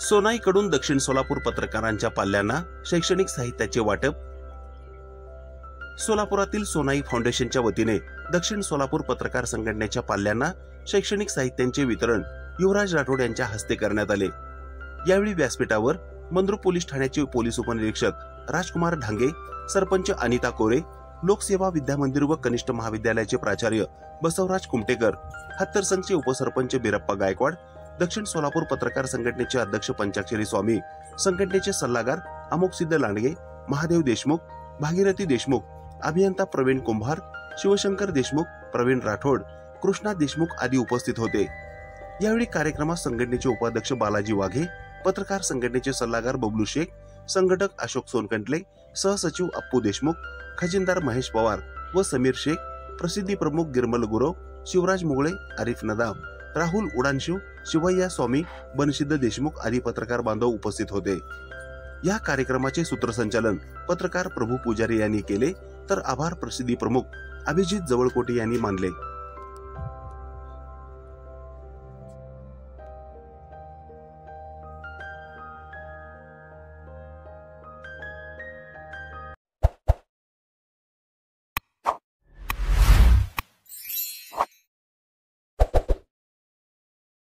सोनाईकडून दक्षिण सोलापूर पत्रकारांच्या पाल्यांना शैक्षणिक साहित्याचे वाटप। सोलापुरातील सोनाई फाउंडेशनच्या वतीने दक्षिण सोलापूर पत्रकार संघटनेच्या पाल्यांना शैक्षणिक साहित्यांचे वितरण युवराज राठोड यांच्या हस्ते करण्यात आले। यावेळी व्यासपीठावर मंद्रुप पोलीस ठाण्याचे पोलीस उपनिरीक्षक राजकुमार ढांगे, सरपंच अनिता कोरे, लोकसेवा विद्यामंदिर व कनिष्ठ महाविद्यालयाचे प्राचार्य बसवराज कुमटेकर, हत्तरसंघचे उपसरपंच बिरप्पा गायकवाड, दक्षिण सोलापूर पत्रकार संघटनेचे अध्यक्ष पंचाक्षरी स्वामी, संघटनेचे सल्लागार अमोकसिद्ध लांडगे, महादेव देशमुख, भागीरथी देशमुख, अभियंता प्रवीण कुंभार, शिवशंकर देशमुख, प्रवीण राठोड, कृष्णा देशमुख आदी उपस्थित होते। यावेळी कार्यक्रमात संघटनेचे उपाध्यक्ष बालाजी वाघे, पत्रकार संघटनेचे सल्लागार बबलू शेख, संघटक अशोक सोनकंटले, सहसचिव अप्पू देशमुख, खजिनदार महेश पवार व समीर शेख, प्रसिद्धी प्रमुख गिरमल गुरव, शिवराज मुगळे, आरिफ नदाम, राहुल उडानशिव, शिवय्या स्वामी, बनसिद्ध देशमुख आदी पत्रकार बांधव उपस्थित होते। या कार्यक्रमाचे सूत्रसंचालन पत्रकार प्रभू पुजारी यांनी केले, तर आभार प्रसिद्धी प्रमुख अभिजित जवळकोटे यांनी मानले।